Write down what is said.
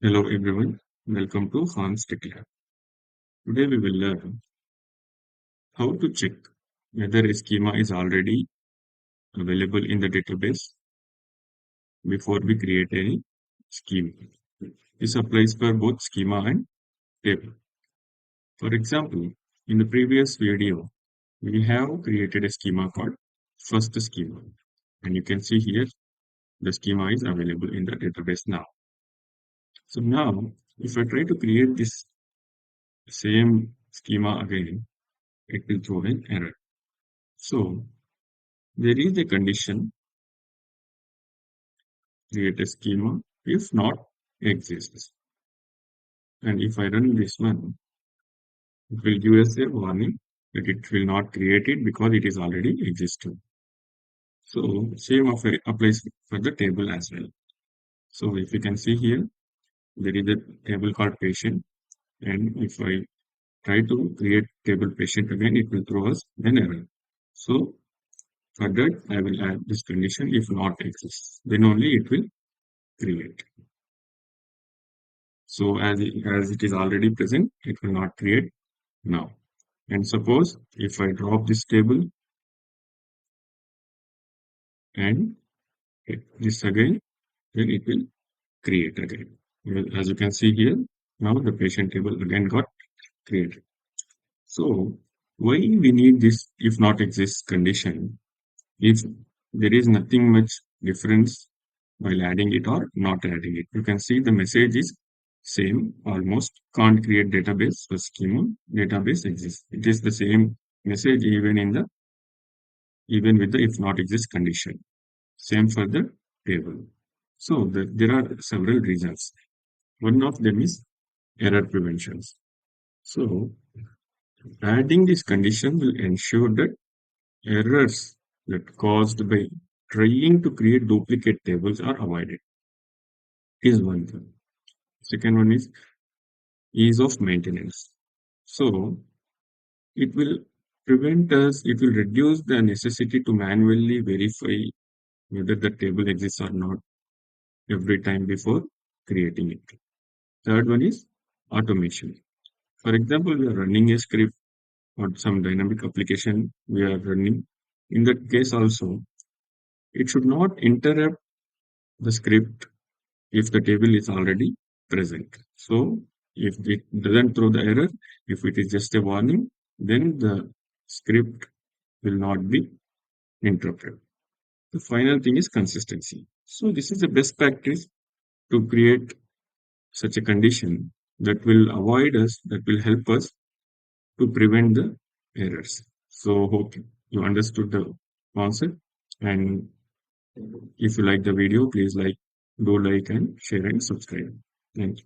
Hello everyone, welcome to Hans Tech Lab. Today we will learn how to check whether a schema is already available in the database before we create any schema. This applies for both schema and table. For example, in the previous video, we have created a schema called first schema. And you can see here the schema is available in the database now. So now, if I try to create this same schema again, it will throw an error. So there is a condition, create a schema, if not exists. And if I run this one, it will give us a warning that it will not create it because it is already existing. So same applies for the table as well. So if you can see here, there is a table called patient. And if I try to create table patient again, it will throw us an error. So for that, I will add this condition if not exists. Then only it will create. So as it is already present, it will not create now. And suppose if I drop this table and hit this again, then it will create again. Well, as you can see here, now the patient table again got created. So why we need this if not exists condition if there is nothing much difference while adding it or not adding it. You can see the message is same almost. Can't create database for schema. Database exists. It is the same message even with the if not exist condition. Same for the table. So there are several reasons. One of them is error preventions. So adding this condition will ensure that errors that caused by trying to create duplicate tables are avoided. Is one thing. Second one is ease of maintenance. So it will it will reduce the necessity to manually verify whether the table exists or not every time before creating it. Third one is automation. For example, we are running a script or some dynamic application we are running. In that case also, it should not interrupt the script if the table is already present. So if it doesn't throw the error, if it is just a warning, then the script will not be interrupted. The final thing is consistency. So this is the best practice to create such a condition that will help us to prevent the errors. So hope you understood the concept. And if you like the video, please do like and share and subscribe. Thank you.